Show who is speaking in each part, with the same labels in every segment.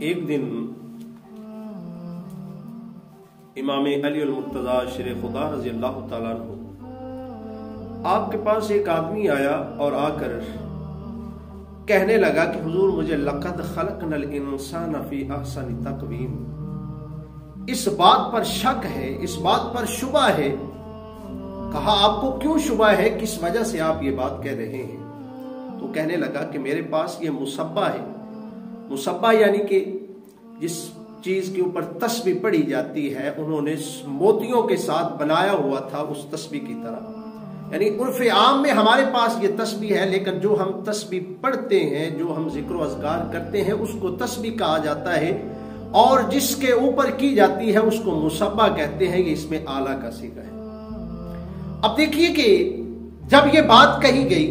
Speaker 1: ایک دن امام علی المرتضی شیر خدا رضی اللہ تعالیٰ عنہ آپ کے پاس ایک آدمی آیا اور آ کر کہنے لگا کہ حضور مجھے لقد خلقنا الانسان فی احسن تقویم، اس بات پر شک ہے، اس بات پر شبہ ہے۔ کہا آپ کو کیوں شبہ ہے، کس وجہ سے آپ یہ بات کہہ رہے ہیں؟ تو کہنے لگا کہ میرے پاس یہ مصبہ ہے۔ مصبہ یعنی کہ جس چیز کے اوپر تسبیح پڑھی جاتی ہے انہوں نے موتیوں کے ساتھ بنایا ہوا تھا اس تسبیح کی طرح، یعنی عرف عام میں ہمارے پاس یہ تسبیح ہے، لیکن جو ہم تسبیح پڑھتے ہیں، جو ہم ذکر و اذکار کرتے ہیں اس کو تسبیح کہا جاتا ہے، اور جس کے اوپر کی جاتی ہے اس کو مصبہ کہتے ہیں۔ یہ اس میں اعلیٰ کا صیغہ ہے۔ اب دیکھیے کہ جب یہ بات کہی گئی،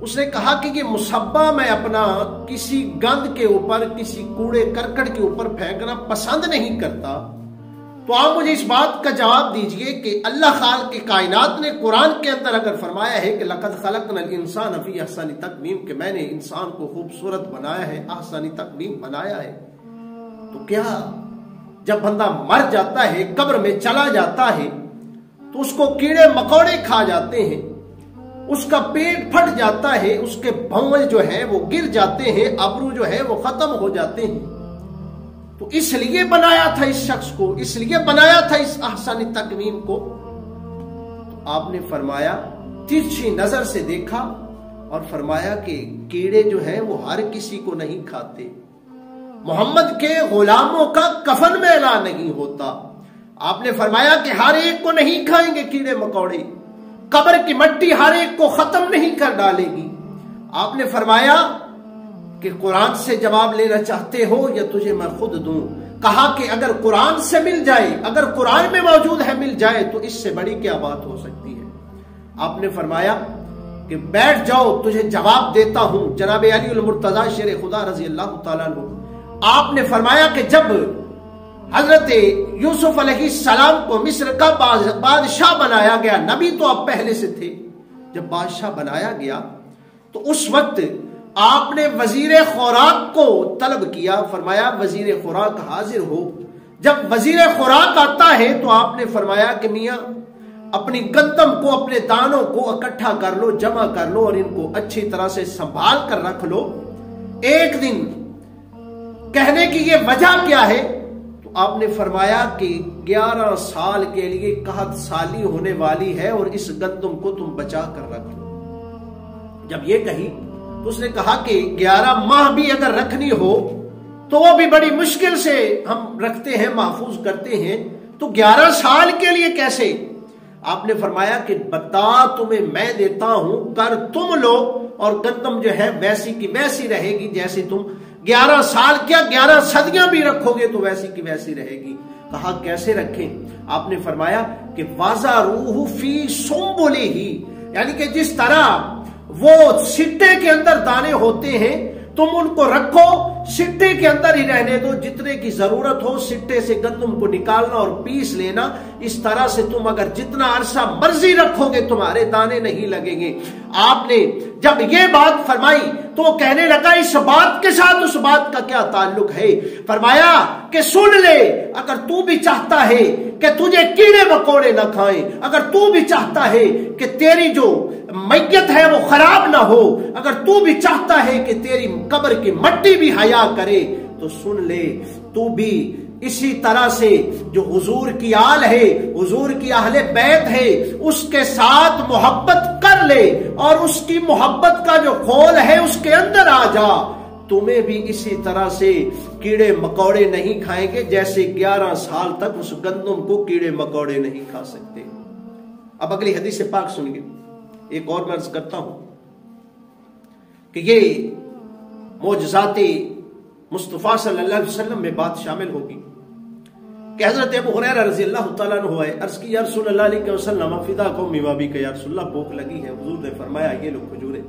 Speaker 1: اس نے کہا کہ یہ مصبہ میں اپنا کسی گند کے اوپر، کسی کوڑے کرکٹ کے اوپر پھینکنا پسند نہیں کرتا، تو آپ مجھے اس بات کا جواب دیجئے کہ اللہ خالق کائنات نے قرآن کے اندر اگر فرمایا ہے کہ لقد خلقنا الانسان فی احسن تقویم، کہ میں نے انسان کو خوبصورت بنایا ہے، احسن تقویم بنایا ہے، تو کیا جب بندہ مر جاتا ہے، قبر میں چلا جاتا ہے، تو اس کو کیڑے مکوڑے کھا جاتے ہیں، اس کا پیٹ پھٹ جاتا ہے، اس کے بھونج جو ہے وہ گر جاتے ہیں، ابرو جو ہے وہ ختم ہو جاتے ہیں، تو اس لیے بنایا تھا اس شخص کو، اس لیے بنایا تھا اس احسن تقویم کو؟ تو آپ نے فرمایا، ترچھی نظر سے دیکھا اور فرمایا کہ کیڑے جو ہیں وہ ہر کسی کو نہیں کھاتے، محمد کے غلاموں کا کفن میلا نہیں ہوتا۔ آپ نے فرمایا کہ ہر ایک کو نہیں کھائیں گے کیڑے مکوڑے، قبر کی مٹی ہر ایک کو ختم نہیں کر ڈالے گی۔ آپ نے فرمایا کہ قرآن سے جواب لینا چاہتے ہو یا تجھے میں خود دوں؟ کہا کہ اگر قرآن سے مل جائے، اگر قرآن میں موجود ہے مل جائے تو اس سے بڑی کیا بات ہو سکتی ہے؟ آپ نے فرمایا کہ بیٹھ جاؤ، تجھے جواب دیتا ہوں۔ جناب علی المرتضی شیر خدا رضی اللہ تعالیٰ عنہ آپ نے فرمایا کہ جب حضرت یوسف علیہ السلام کو مصر کا بادشاہ بنایا گیا، نبی تو اب پہلے سے تھے، جب بادشاہ بنایا گیا تو اس وقت آپ نے وزیر خوراک کو طلب کیا، فرمایا وزیر خوراک حاضر ہو۔ جب وزیر خوراک آتا ہے تو آپ نے فرمایا کہ میاں اپنی گندم کو، اپنے دانوں کو اکٹھا کر لو، جمع کر لو اور ان کو اچھی طرح سے سنبھال کر رکھ لو۔ ایک دن کہنے کی یہ وجہ کیا ہے؟ آپ نے فرمایا کہ 11 سال کے لیے قحط سالی ہونے والی ہے اور اس گندم کو تم بچا کر رکھ لو۔ جب یہ کہی تو اس نے کہا کہ 11 ماہ بھی اگر رکھنی ہو تو وہ بھی بڑی مشکل سے ہم رکھتے ہیں، محفوظ کرتے ہیں، تو 11 سال کے لیے کیسے؟ آپ نے فرمایا کہ بتا تمہیں میں دیتا ہوں، کر تم لو، اور گندم جو ہے ویسی کی ویسی رہے گی جیسی تم 11 سال کیا 11 صدیاں بھی رکھو گے تو ویسی کی ویسی رہے گی۔ کہا کیسے رکھیں؟ آپ نے فرمایا کہ وَزَرُوهُ فِي سُنبُلِهِ، یعنی کہ جس طرح وہ سٹے کے اندر دانے ہوتے ہیں تم ان کو رکھو، سٹے کے اندر ہی رہنے دو، جتنے کی ضرورت ہو سٹے سے گندم کو نکالنا اور پیس لینا، اس طرح سے تم اگر جتنا عرصہ مرضی رکھو گے تمہارے دانے نہیں لگیں گے۔ آپ نے جب یہ بات فرمائی تو وہ کہنے لگا اس بات کے ساتھ اس بات کا کیا تعلق ہے؟ فرمایا کہ سن لے، اگر تو بھی چاہتا ہے کہ تجھے کیڑے مکوڑے نہ کھائیں، اگر تو بھی چاہتا ہے کہ تیری جو میت ہے وہ خراب نہ ہو، اگر تو بھی چاہتا ہے کہ تیری قبر کی مٹی بھی حیا کرے، تو سن لے تو بھی اسی طرح سے جو حضور کی آل ہے، حضور کی اہل بیت ہے، اس کے ساتھ محبت کر لے اور اس کی محبت کا جو خول ہے اس کے اندر آ جا، تمہیں بھی اسی طرح سے کیڑے مکوڑے نہیں کھائیں گے جیسے 11 سال تک اس گندم کو کیڑے مکوڑے نہیں کھا سکتے۔ اب اگلی حدیث پاک سنیے، ایک اور میں عرض کرتا ہوں کہ یہ معجزات مصطفیٰ صلی اللہ علیہ وسلم میں بات شامل ہوگی کہ حضرت ابو ہریرہ رضی اللہ تعالیٰ عنہ ہے، عرض کی یا رسول اللہ علیہ وسلم فداکم بابیک، یا رسول اللہ بھوک لگی ہے۔ حضور نے فرمایا یہ لو کھجوریں۔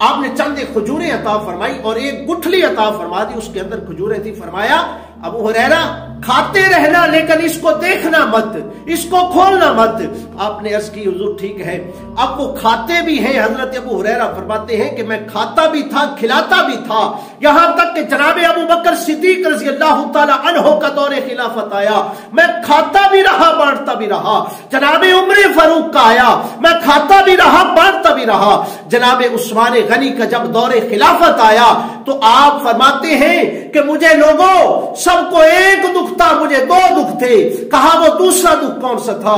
Speaker 1: آپ نے چند کھجوریں عطا فرمائی اور ایک گٹھلی عطا فرما دی، اس کے اندر کھجوریں تھی۔ فرمایا ابو ہریرہ کھاتے رہنا لیکن اس کو دیکھنا مت، اس کو کھولنا مت۔ آپ نے عرض کی حضور ٹھیک ہے، اب وہ کھاتے بھی ہیں۔ حضرت ابو ہریرہ فرماتے ہیں کہ میں کھاتا بھی تھا، کھلاتا بھی تھا، یہاں تک کہ جناب ابو بکر صدیق رضی اللہ تعالی عنہ کا دور خلافت آیا، میں کھاتا بھی رہا بانٹتا بھی رہا۔ جناب عمر فاروق کا آیا، میں کھاتا بھی رہا بانٹتا بھی رہا۔ جناب عثمان غنی کا جب دور خلافت آیا تو آپ فرماتے ہیں کہ مجھے لوگوں سب کو ایک دکھ تھا، مجھے دو دکھ تھے۔ کہا وہ دوسرا دکھ کون سا تھا؟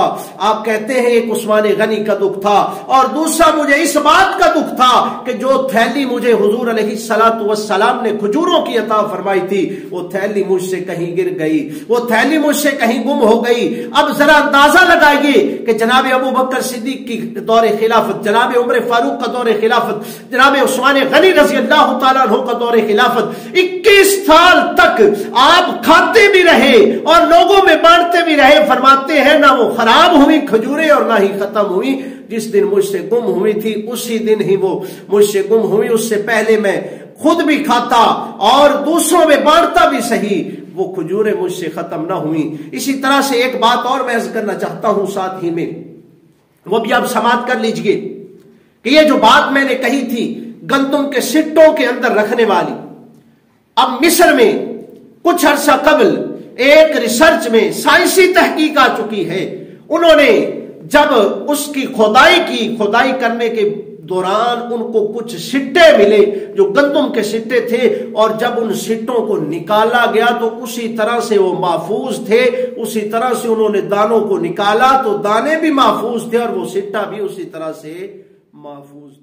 Speaker 1: آپ کہتے ہیں ایک عثمان غنی کا دکھ تھا اور دوسرا مجھے اس بات کا دکھ تھا کہ جو تھیلی مجھے حضور علیہ الصلوۃ والسلام نے کھجوروں کی عطا فرمائی تھی وہ تھیلی مجھ سے کہیں گر گئی، وہ تھیلی مجھ سے کہیں گم ہو گئی۔ اب ذرا اندازہ لگائیے کہ جناب ابو بکر صدیق کی دور خلافت، جناب عمر فاروق کا دور خلافت، جناب عثمان غنی رضی اللہ تعالیٰ عنہ کا دور خلافت، 21 سال تک آپ کھاتے بھی رہے اور لوگوں میں بانٹتے بھی رہے۔ فرماتے ہیں نہ وہ خراب ہوئی کھجوریں اور نہ ہی ختم ہوئی، جس دن مجھ سے گم ہوئی تھی اسی دن ہی وہ مجھ سے گم ہوئی۔ اس سے پہلے میں خود بھی کھاتا اور دوسروں میں بانٹتا بھی صحیح، وہ کھجوریں مجھ سے ختم نہ ہوئی۔ اسی طرح سے ایک بات اور میں عرض کرنا چاہتا ہوں ساتھ ہی میں، وہ بھی آپ سماعت کر لیجئے کہ یہ جو بات میں نے کہی تھی گندم کے سٹوں کے اندر رکھنے والی، اب مصر میں کچھ عرصہ قبل ایک ریسرچ میں سائنسی تحقیق آ چکی ہے۔ انہوں نے جب اس کی کھدائی کی، کھدائی کرنے کے دوران ان کو کچھ سٹے ملے جو گندم کے سٹے تھے، اور جب ان سٹوں کو نکالا گیا تو اسی طرح سے وہ محفوظ تھے، اسی طرح سے انہوں نے دانوں کو نکالا تو دانے بھی محفوظ تھے اور وہ سٹا بھی اسی طرح سے محفوظ تھا۔